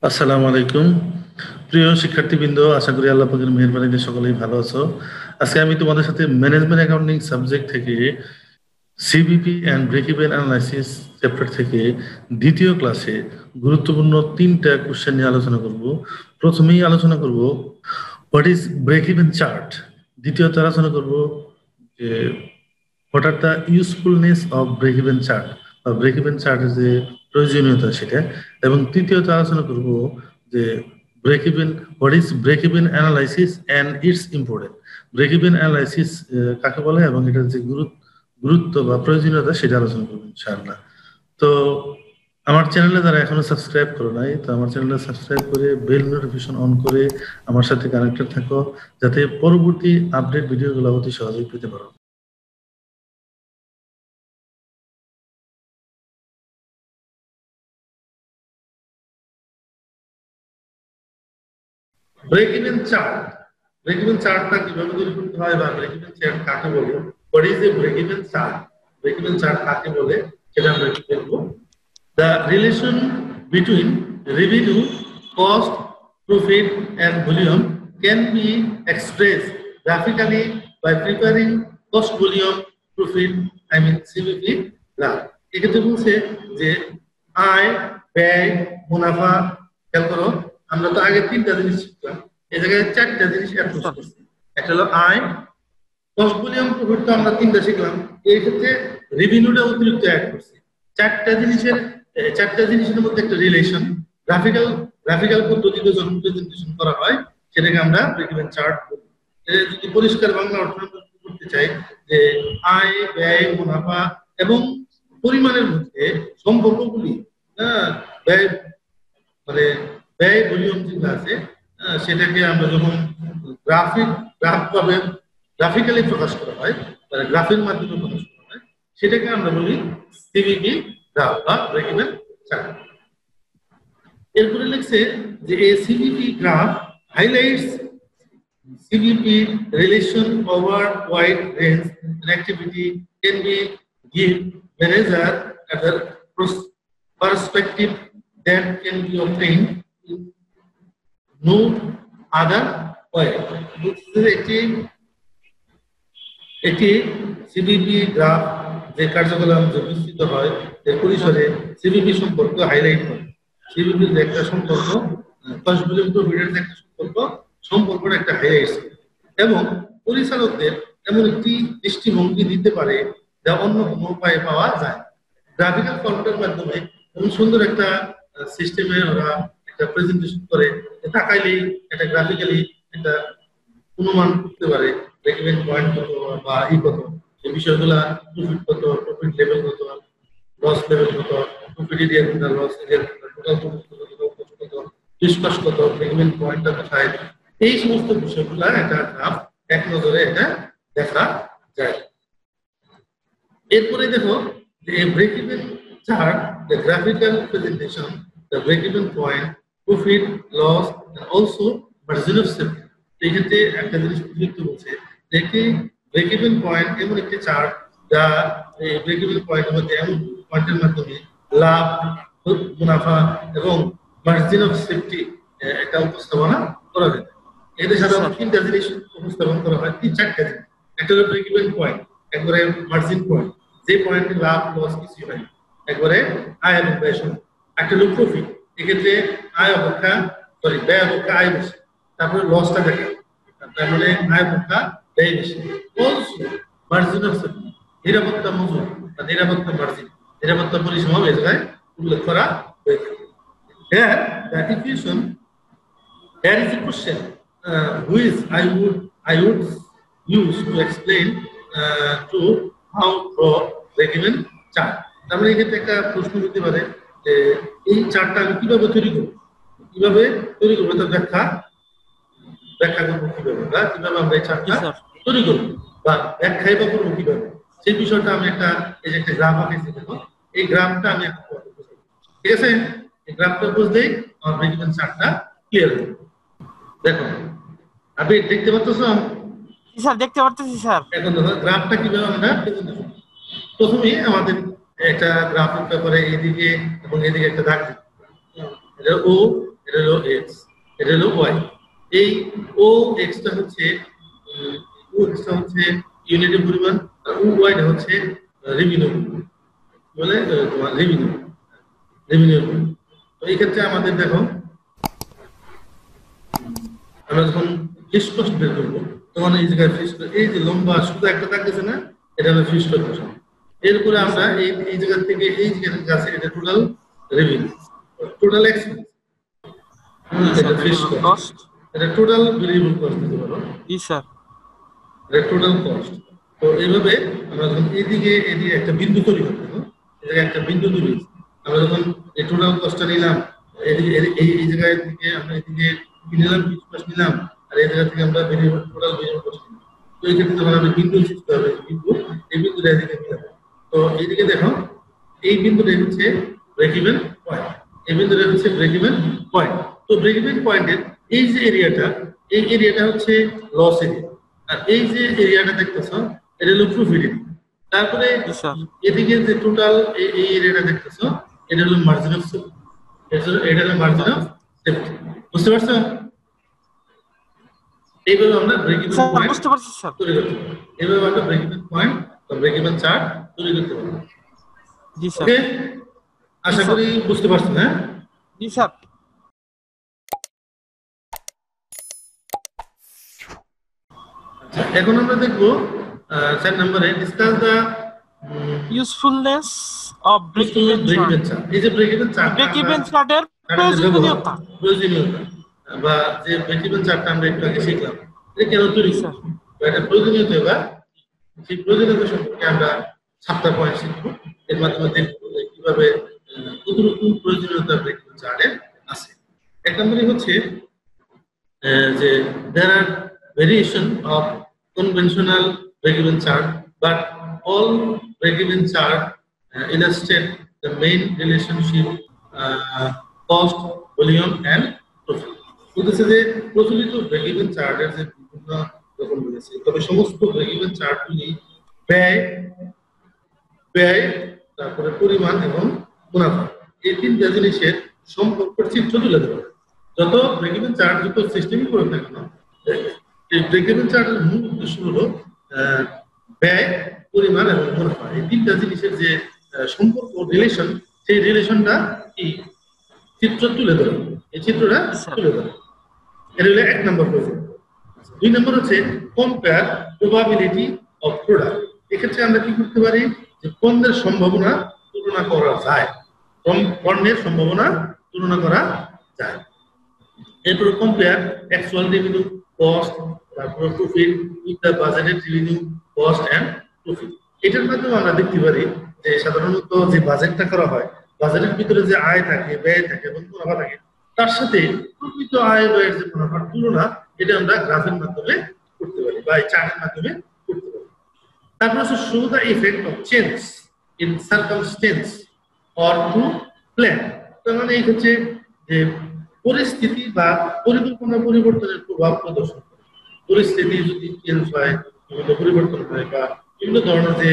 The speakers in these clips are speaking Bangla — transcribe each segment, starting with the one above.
আসসালামু আলাইকুম। প্রিয় শিক্ষার্থীবৃন্দ, আশা করি আল্লাহ পাকের মেহেরবানিতে সকলেই ভালো আছো। আজকে আমি তোমাদের সাথে ম্যানেজমেন্ট অ্যাকাউন্টিং সাবজেক্ট থেকে CVP and break even analysis chapter থেকে দ্বিতীয় ক্লাসে গুরুত্বপূর্ণ তিনটা কোশ্চেন নিয়ে আলোচনা করব। প্রথমেই আলোচনা করব what is break even chart. দ্বিতীয়ত আলোচনা করব যে what are the usefulness of break even chart বা ব্রেক ইভেন চার্টের যে প্রয়োজনীয়তা সেটা, এবং তৃতীয়ত আলোচনা করব যে break even what is break even analysis and its important. Break even analysis কাকে বলে এবং এটার যে গুরুত্ব বা প্রয়োজনীয়তা সেটা আলোচনা করবো ইনশাআল্লাহ। তো আমার চ্যানেলে যারা এখনো সাবস্ক্রাইব করো নাই, তো আমার চ্যানেলে সাবস্ক্রাইব করে বেল নোটিফিকেশন অন করে আমার সাথে কানেক্টেড থাকো, যাতে পরবর্তী আপডেট ভিডিওগুলো অতি সহজেই পেতে পারো। Break even chart, break even চার্টটা কিভাবে তৈরি করতে হয় বা ব্রেক ইভেন চার্ট কাকে বলে, what is a break even chart, break even chart কাকে বলে সেটা আমরা একটু দেখবো। The relation between revenue, cost, profit, and volume can be expressed graphically by preparing cost, volume, profit, CVP graph. এক্ষেত্রে বলছে যে আয়, ব্যয়, মুনাফা। খেয়াল করো, আমরা তো আগে তিনটা জিনিস শিখলাম, এই জায়গায় চারটা জিনিস অ্যাড করতেছি। একটা হলো আয়, কস্ট, ভলিউম, প্রফিট তো আমরা তিনটা শিখলাম, এই ক্ষেত্রে রেভিনিউটা অতিরিক্ত অ্যাড করছি। চারটা জিনিসের মধ্যে একটা রিলেশন গ্রাফিক্যাল পদ্ধতিতে যখন প্রেজেন্টেশন করা হয় সেটাকে আমরা ব্রেক ইভেন চার্ট বলি। যদি পরিষ্কার বাংলা অর্থ করতে চাই যে আয়, ব্যয়, মুনাফা এবং পরিমাণের মধ্যে সম্পর্কগুলি, ব্যয় মানে ব্যয় ভলিউম যেটা আছে, সেটাকে আমরা যখন গ্রাফিক্যালি প্রকাশ করা হয়, গ্রাফের মাধ্যমে প্রকাশ করা হয়, সেটাকে আমরা বলি সিভিপি গ্রাফ বা ব্রেক ইভেন চার্ট। এরপরে লিখছে যে এই CVP graph highlights CVP relation over wide range and activity can be give manager other perspective that can be obtained in no other way. এটি সিভিপি গ্রাফ যে কার্যকলাপ বিস্তৃত হয় এর পরিসরে সিভিপি সম্পর্ক হাইলাইট করে। সিভিপির যে একটা সম্পর্ক, কস্ট ভলিউম প্রফিটের যে একটা সম্পর্কটা একটা হাইলাইট এবং পরিচালকদের এমন একটি দৃষ্টিভঙ্গি দিতে পারে যা অন্য কোনো উপায়ে পাওয়া যায়। গ্রাফিক্যাল ফরম্যাটের মাধ্যমে এমন সুন্দর একটা সিস্টেমে ওরা একটা প্রেজেন্টেশন করে, তাকাইলেই একটা গ্রাফিক্যালি একটা অনুমান করতে পারে ব্রেক ইভেন পয়েন্ট কত বা কত, এই বিষয়গুলা প্রফিট কত, প্রফিট লেভেল কত, লস লেভেল কত, প্রফিট এরিয়া কত, লস এরিয়া কত, টোটাল কত, ডিসকাস কত, ব্রেক ইভেন পয়েন্টটা কোথায়, এই সমস্ত বিষয়গুলা একটা গ্রাফ এক নজরে এটা দেখা যায়। এরপরে দেখো যে break even chart, the graphical presentation, the break even point, profit, loss, also margin of safety. এই ক্ষেত্রে একটা জিনিস উল্লেখ বলছে যে ব্রেক ইভেন পয়েন্ট এমন একটি চার্ট যা এই ব্রেক ইভেন পয়েন্টের মধ্যে এমন পয়েন্টের মাধ্যমে লাভ, মুনাফা এবং মার্জিন অফ সেফটি একটা উপস্থাপনা করা যায়। এদের সাধারণত তিনটা জিনিস উপস্থাপন করা হয়, চারটা জিনিস। একটা হলো ব্রেক ইভেন পয়েন্ট, একবারে মার্জিন পয়েন্ট, যে পয়েন্টে লাভ লস কিছু হয়, একবারে আয় এবং ব্যয় সমান। একটা হলো প্রফিট, এক্ষেত্রে ব্যয় অপেক্ষা আয় বেশি, তারপরে লসটা দেখা, তার মানে আয় অপেক্ষা ব্যয় বেশি। অলসো মার্জিন অফ সেফটি, নিরাপত্তা মজুরি বা নিরাপত্তা মার্জিন, নিরাপত্তা পরিসীমা এই জায়গায় উল্লেখ করা হয়ে থাকে। Here the equation, there is a question which I would use to explain to how draw break even chart. তার মানে এক্ষেত্রে একটা প্রশ্ন হতে পারে যে এই চার্টটা আমি কিভাবে তৈরি করব, তার ব্যাখ্যা করবো কিভাবে, বা কিভাবে আমরা এই চার্টটা তৈরি করবো বা ব্যাখ্যাই বা করবো কিভাবে, সেই বিষয়টা আমি একটা এই যে একটা গ্রাফ আঁকেছি, দেখো এই গ্রাফটা আমি একটা ঠিক আছে, এই গ্রাফটা বুঝলেই আমার ব্রেক ইভেন চার্টটা ক্লিয়ার হবে। দেখো আপনি দেখতে পাচ্ছেন? স্যার দেখতে পারতেছি স্যার। এখন দেখো গ্রাফটা কিভাবে আমরা প্রেজেন্টেশন। প্রথমে আমাদের একটা গ্রাফের ব্যাপারে এদিকে এবং এদিকে একটা দাগ দিতে, এটা ও, এটা হলো এক্স, এটা হলো ওয়াই। এই ও এক্সটা হচ্ছে ইউনিটের পরিমাণ, আর ও ওয়াইটা হচ্ছে রেভিনিউ বলে তোমার রেভিনিউ। তো এই ক্ষেত্রে আমাদের দেখো আমরা যখন ফিক্স কস্ট বের করবো তখন এই জায়গায় ফিক্স, এই যে লম্বা শুধু একটা থাকতেছে না, এটা হলো ফিক্স কস্ট। এরপরে আমরা এই জায়গা থেকে এই জায়গার কাছে এটা টোটাল রেভিনিউ, টোটাল এক্সপেন্স, এটা ফিক্স কস্ট, এটা টোটাল ভেরিয়েবল কস্ট দিতে পারো। জি স্যার। এটা টোটাল কস্ট। তো এইভাবে আমরা যখন এদিকে একটা বিন্দু তৈরি করতে হবে, এই জায়গায় একটা বিন্দু তৈরি, আমরা যখন এই টোটাল কস্টটা নিলাম, এদিকে এই জায়গায় থেকে আমরা এদিকে নিলাম ফিক্স কস্ট নিলাম, আর এই জায়গা থেকে আমরা ভেরিয়েবল টোটাল ভেরিয়েবল কস্ট নিলাম। তো এই ক্ষেত্রে যখন আমরা বিন্দু সৃষ্টি হবে, এই বিন্দুটা এদিকে মিলাবো। তো এইদিকে দেখো এই বিন্দুটা হচ্ছে ব্রেক ইভেন পয়েন্ট, এই বিন্দুটা হচ্ছে ব্রেক ইভেন পয়েন্ট। তো ব্রেক ইভেন পয়েন্টের এই যে এরিয়াটা, এই এরিয়াটা হচ্ছে লস এরিয়া, আর এই যে এরিয়াটা দেখতেছো এটা হলো প্রফিট এরিয়া। তারপরে এদিকে যে টোটাল এই এরিয়াটা দেখতেছো এটা হলো মার্জিন অফ সেফটি, এটা হলো মার্জিন অফ সেফটি। বুঝতে পারছো? এইভাবে আমরা ব্রেক ইভেন পয়েন্ট বুঝতে পারছি স্যার। তৈরি করতে পারবো। এইভাবে আমরা ব্রেক ইভেন পয়েন্ট বা ব্রেক ইভেন চার্ট তৈরি করতে পারবো। জি স্যার। ওকে, আশা করি বুঝতে পারছেন। হ্যাঁ জি স্যার। এখন আমরা দেখবো 4 নম্বরে discuss the usefulness of break even chart. এই যে break even chart, break even চার্টের প্রয়োজনীয়তা বা যে ব্রেক ইভেন চার্টটা আমরা একটু আগে শিখলাম, এটা কেন তৈরি স্যার, এটা প্রয়োজনীয়তা বা সেই প্রয়োজনীয়তা সম্পর্কে আমরা 7টা পয়েন্ট শিখবো। এর মাধ্যমে দেখবো কিভাবে কতটুকু প্রয়োজনীয়তা ব্রেক ইভেন চার্টে আছে। এক নম্বরে হচ্ছে যে there are variation of conventional break-even chart, but all break-even chart illustrate the main relationship cost, volume and profit. বলতেছে যে প্রচলিত ব্রেক-ইভেন চার্টের যে বিভিন্ন রকম রয়েছে, তবে সমস্ত ব্রেক-ইভেন চার্টগুলি ব্যয় তারপরে পরিমাণ এবং মুনাফা এই তিনটা জিনিসের সম্পর্কের চিত্র তুলে ধরে। যত ব্রেক-ইভেন চার্ট যত সিস্টেমই করে না কেন, এই ব্রেক-ইভেন চার্টের মূল উদ্দেশ্য হলো ব্যয়, পরিমাণ এবং মুনাফা এই তিনটা জিনিসের যে সম্পর্ক রিলেশন, সেই রিলেশনটা কি চিত্র তুলে ধরে, এই চিত্রটা তুলে ধরে। এটা হলো 1 নম্বর প্রয়োজন। 2 নম্বর হচ্ছে কম্পেয়ার প্রবাবিলিটি অফ প্রোডাক্ট। এক্ষেত্রে আমরা কি করতে পারি, যে পণ্যের সম্ভাবনা তুলনা করা যায়, পণ্যের সম্ভাবনা তুলনা করা যায়। এরপর কম্পেয়ার অ্যাকচুয়াল রেভিনিউ, কস্ট, তারপর profit with the budgeted revenue, cost and profit. এটার মাধ্যমে আমরা দেখতে পারি যে সাধারণত যে বাজেটটা করা হয়, বাজেটের ভিতরে যে আয় থাকে, ব্যয় থাকে এবং মুনাফা থাকে, তার সাথে প্রকৃত আয় ব্যয়ের যে মুনাফার তুলনা, এটা আমরা গ্রাফের মাধ্যমে করতে পারি বা এই চার্টের মাধ্যমে করতে পারি। তারপর হচ্ছে show the effect of change in circumstances or to plan. তার মানে এই হচ্ছে যে পরিস্থিতি বা পরিকল্পনা পরিবর্তনের প্রভাব প্রদর্শন করে। পরিস্থিতি যদি চেঞ্জ হয়, বিভিন্ন পরিবর্তন হয় বা বিভিন্ন ধরনের যে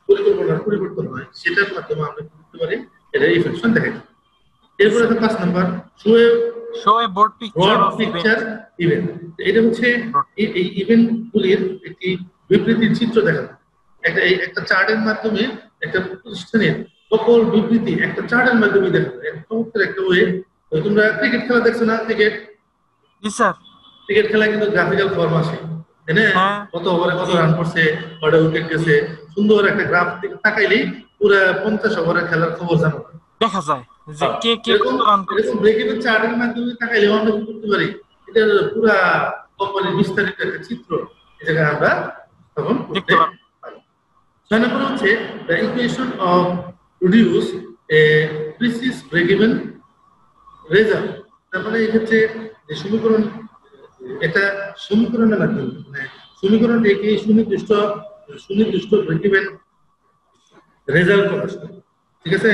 পরিকল্পনার পরিবর্তন হয়, সেটার মাধ্যমে আমরা কি করতে পারি, এটা ইফেকশন দেখা যায়। এরপরে 5 number show a broad picture event. এটা হচ্ছে এই ইভেন্টগুলির একটি বিবৃতির চিত্র দেখানো। একটা চার্টের মাধ্যমে একটা প্রতিষ্ঠানের সকল বিবৃতি একটা চার্টের মাধ্যমে দেখা যায়। একটা ওয়ে, তোমরা ক্রিকেট খেলা দেখছো না? ক্রিকেট, জি স্যার। ক্রিকেট খেলা কিন্তু গ্রাফিক্যাল ফর্ম আসে, তাই না? কত ওভারে কত রান করছে, কয়টা উইকেট গেছে, সুন্দর একটা গ্রাফ তাকাইলেই পুরো 50 ওভারের খেলার খবর জানো দেখা যায় যে কে কে কত রান করেছে। এরকম ব্রেক-ইভেন চার্টের মাধ্যমে তাকাইলে আমরা কি করতে পারি, এটা পুরো কোম্পানির বিস্তারিত একটা চিত্র এই জায়গায় আমরা তখন দেখতে পারি। 6 নম্বর হচ্ছে the equation of produce a precise break-even result। তার মানে এই ক্ষেত্রে যে সমীকরণ, এটা সমীকরণের মাধ্যমে, মানে সমীকরণটাকে সুনির্দিষ্ট ব্রেক-ইভেন রেজাল্ট প্রকাশ করে, ঠিক আছে,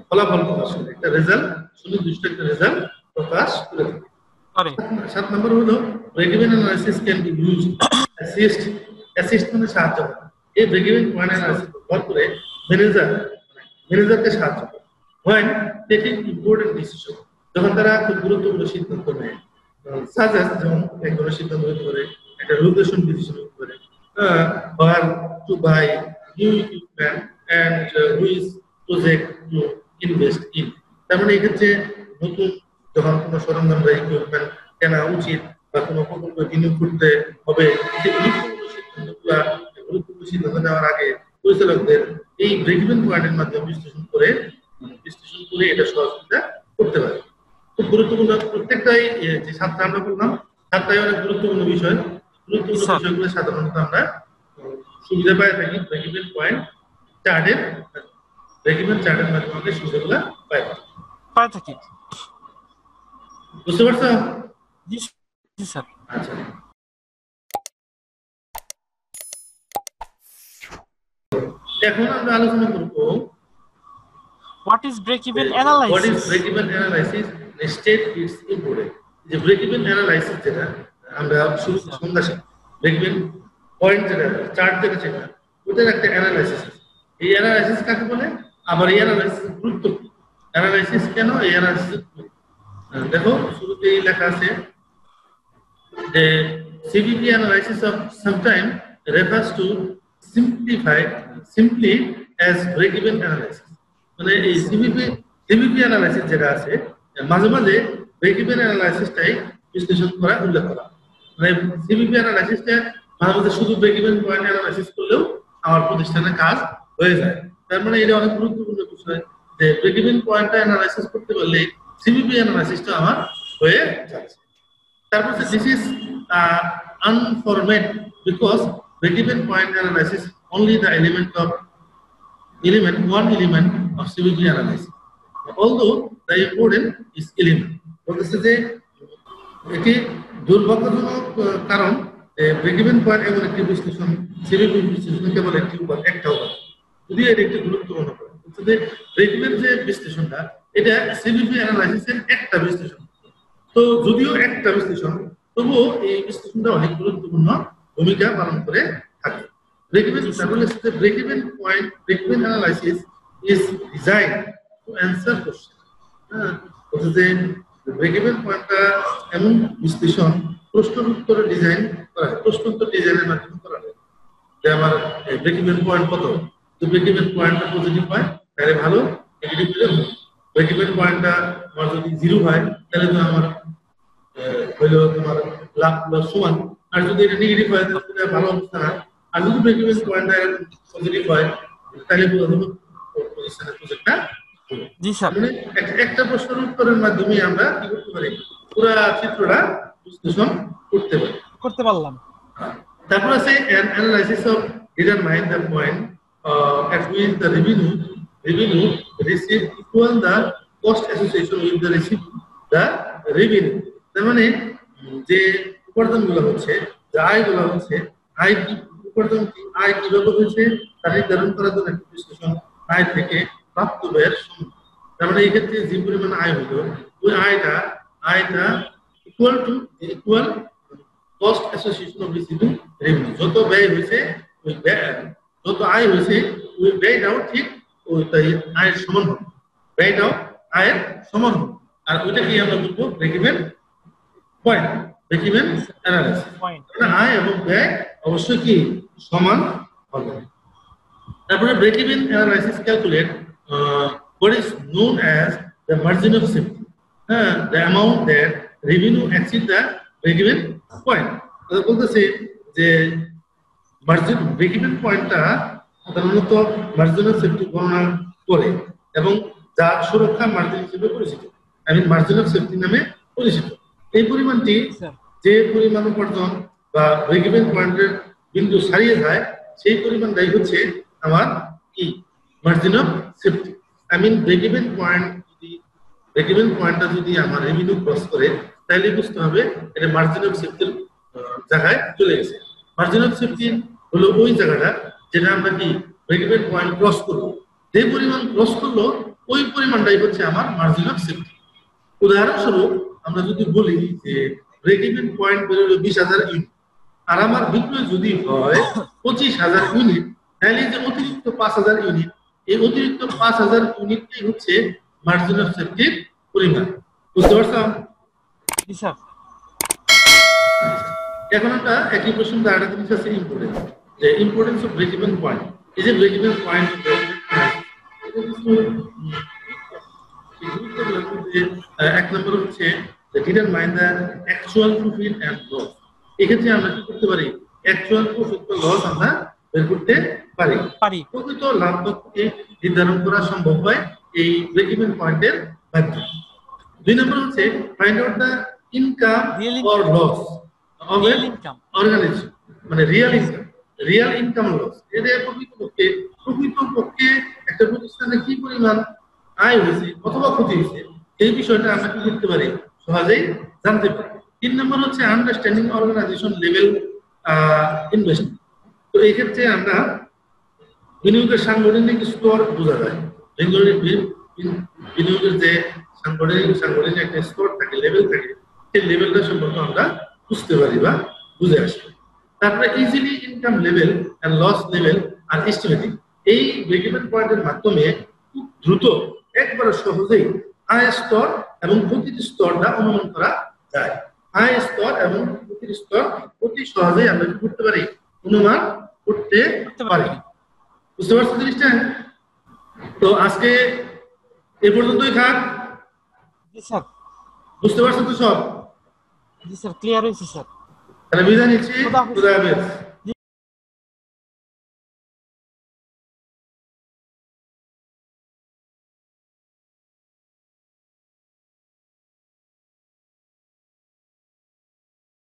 ফলাফল প্রকাশ করে, একটা রেজাল্ট, সুনির্দিষ্ট একটা রেজাল্ট প্রকাশ করে থাকে। 7 নম্বর হলো break-even analysis can be used assist মানে সাহায্য করে। এই ব্রেক-ইভেন পয়েন্ট অ্যানালাইসিস ব্যবহার করে ম্যানেজারকে সাহায্য করে when taking important decision। যখন তারা খুব গুরুত্বপূর্ণ সিদ্ধান্ত নেয়, সাজেস্ট যেমন এক ধরনের সিদ্ধান্ত হতে পারে, একটা লোকেশন ডিসিশন হতে পারে, where to buy new equipment and which project to invest in. তার মানে এক্ষেত্রে নতুন যখন কোনো সরঞ্জাম বা ইকুইপমেন্ট কেনা উচিত বা কোনো প্রকল্প বিনিয়োগ করতে হবে, সেই গুরুত্বপূর্ণ সিদ্ধান্ত নেওয়ার আগে পরিচালকদের এই ব্রেক ইভেন পয়েন্টের মাধ্যমে বিশ্লেষণ করে এটা সহযোগিতা করতে পারে। খুব গুরুত্বপূর্ণ প্রত্যেকটাই যে সাতটা আমরা বললাম, সাতটাই অনেক গুরুত্বপূর্ণ বিষয়। গুরুত্বপূর্ণ বিষয়গুলো সাধারণত আমরা সুবিধা পাই থাকি ব্রেক ইভেন পয়েন্ট চার্টের মাধ্যমে সুবিধাগুলো পাই থাকি। বুঝতে পারছো? জি স্যার। আচ্ছা, এখন আমরা আলোচনা করব what is break even analysis. What is break even analysis? State its importance. যে break even analysis যেটা আমরা শুরু সন্ধ্যা break even পয়েন্ট যেটা চার্ট যেটা ছিল ওটার একটা অ্যানালাইসিস আছে। এই অ্যানালাইসিস কাকে বলে, আবার এই অ্যানালাইসিস গুরুত্ব কি, অ্যানালাইসিস কেন, এই অ্যানালাইসিস দেখো শুরুতেই লেখা আছে যে CVP analysis of sometime refers to simply as break even analysis. মানে এই CVP analysis যেটা আছে মাঝে মাঝে break even analysisটাই বিশ্লেষণ করা উল্লেখ করা। মানে CVP analysisটা মাঝে মাঝে শুধু break even point analysis করলেও আমার প্রতিষ্ঠানের কাজ হয়ে যায়। তার মানে এটা অনেক গুরুত্বপূর্ণ বিষয় যে break even পয়েন্টটা analysis করতে পারলে CVP analysisটা আমার হয়ে যাচ্ছে। তারপর this is unformed because break even point analysis only the one element of CVP analysis, although the important is element. বলতেছে যে এটি দুর্ভাগ্যজনক কারণ ব্রেক ইভেন পয়েন্ট এমন একটি বিশ্লেষণ CVP বিশ্লেষণ কেবল একটা উপাদান, যদি এর একটি গুরুত্বপূর্ণ পয়েন্ট হচ্ছে যে ব্রেক ইভেন যে বিশ্লেষণটা এটা CVP অ্যানালাইসিসের একটা বিশ্লেষণ। তো যদিও একটা বিশ্লেষণ, তবুও এই বিশ্লেষণটা অনেক গুরুত্বপূর্ণ ভূমিকা পালন করে থাকে। Break even point, break even analysis is designed to answer question. Break even পয়েন্টটা এমন বিশ্লেষণ প্রশ্নের উত্তরে ডিজাইন করা হয়, প্রশ্ন উত্তর ডিজাইনের মাধ্যমে করা হয় যে আমার ব্রেক ইভেন পয়েন্ট কত, তো ব্রেক ইভেন পয়েন্টটা পজিটিভ হয় তাহলে ভালো, নেগেটিভ হলে ভালো। ব্রেক ইভেন পয়েন্টটা আমার যদি 0 হয় তাহলে তো আমার হইলো তোমার লাভ লস সমান, আর যদি এটা নেগেটিভ হয় তাহলে ভালো অবস্থা না, আর যদি ব্রেক ইভেন পয়েন্টটা পজিটিভ হয় তাহলে প্রতিষ্ঠানের প্রজেক্টটা। জি স্যার। মানে একটা প্রশ্নের উত্তরের মাধ্যমে আমরা কি করতে পারি, পুরো চিত্রটা বিশ্লেষণ করতে পারলাম। তারপর আছে analysis of determine the point at which the revenue received equal the cost association with the receipt the revenue. তার মানে যে উপার্জনগুলো হচ্ছে, যে আয়গুলো হচ্ছে, আয় কি উপার্জন কি, আয় কিভাবে হয়েছে তা নির্ধারণ করার জন্য একটা বিশ্লেষণ আয় থেকে প্রাপ্ত ব্যয়ের সমান। তার মানে এই ক্ষেত্রে যে পরিমাণ আয় হলো ওই আয়টা equal cost association of receiving revenue. যত ব্যয় হয়েছে ওই যত আয় হয়েছে ওই ব্যয়টাও ঠিক ওই আয়ের সমান হবে, ব্যয়টাও আয়ের সমান হবে। আর ওইটাকে আমরা বলবো break even point, break even analysis. আয় এবং ব্যয় অবশ্যই কি সমান হবে। তারপরে break even analysis calculate what is known as the margin of safety, the amount that revenue exceed the break even point. বলতেছে যে মার্জিন ব্রেক ইভেন পয়েন্টটা সাধারণত মার্জিন অফ সেফটি গণনা করে এবং যা সুরক্ষা মার্জিন হিসেবে পরিচিত, মার্জিন অফ সেফটি নামে পরিচিত। এই পরিমাণটি যে পরিমাণ উপার্জন বা ব্রেক ইভেন পয়েন্টের বিন্দু ছাড়িয়ে যায় সেই পরিমাণটাই হচ্ছে আমার কি margin of safety. Break even পয়েন্টটা যদি আমার রেভিনিউ ক্রস করে তাহলে বুঝতে হবে এটা মার্জিন অফ সেফটির জায়গায় চলে গেছে। মার্জিন অফ সেফটি হলো ওই জায়গাটা যেটা আমরা কি ব্রেক ইভেন পয়েন্ট ক্রস করবো, যে পরিমাণ ক্রস করলো ওই পরিমাণটাই হচ্ছে আমার মার্জিন অফ সেফটি। উদাহরণস্বরূপ আমরা যদি বলি যে ব্রেক ইভেন পয়েন্ট বেরোলো 20,000 ইউনিট আর আমার বিক্রয় যদি হয় 25,000 ইউনিট, তাহলে যে অতিরিক্ত 5,000 ইউনিট, এই অতিরিক্ত 5,000 ইউনিটটাই হচ্ছে মার্জিন অফ সেফটির পরিমাণ। বুঝতে পারছো? জি স্যার। এখন আমরা একই প্রশ্ন আরেকটা জিনিস আছে ইম্পর্টেন্স, যে importance of break even point. এই যে ব্রেক ইভেন পয়েন্ট এক নম্বর হচ্ছে determine the actual profit and loss. এক্ষেত্রে আমরা কি করতে পারি? অ্যাকচুয়াল প্রফিট বা লস আমরা বের করতে পারি। প্রকৃত লাভ লক্ষ্যকে নির্ধারণ করা সম্ভব হয় এই ব্রেক ইভেন পয়েন্টের মাধ্যমে। দুই নম্বর হচ্ছে find out the income or loss of an organisation, মানে রিয়েল ইনকাম লস। এদের প্রকৃতপক্ষে একটা প্রতিষ্ঠানে কি পরিমাণ আয় হয়েছে অথবা ক্ষতি হয়েছে, এই বিষয়টা আমরা কি করতে পারি? সহজেই জানতে পারি। তিন নম্বর হচ্ছে আন্ডারস্ট্যান্ডিং অর্গানাইজেশন লেভেল ইনভেস্টমেন্ট। তো এই ক্ষেত্রে আমরা বিনিয়োগের সাংগঠনিক স্তর বোঝা যায়। বিনিয়োগের যে সাংগঠনিক একটা স্তর থাকে, লেভেল থাকে, সেই লেভেলটা সম্পর্কে আমরা বুঝতে পারি বা বুঝে আসি। তারপরে easily income level and loss level are estimating. এই ব্রেক ইভেন পয়েন্টের মাধ্যমে খুব দ্রুত একবারে সহজেই আয় স্তর এবং প্রতিটি স্তরটা অনুমান করা যায়। আয় স্তর এবং প্রতিটি স্তর অতি সহজেই আমরা কি করতে পারি? অনুমান করতে পারি। বুঝতে পারছো জিনিসটা? তো আজকে এ পর্যন্তই থাক। জি স্যার। বুঝতে পারছো তো সব? জি স্যার, ক্লিয়ার হয়েছে স্যার। তাহলে বিদায় নিচ্ছি। খোদা হাফেজ।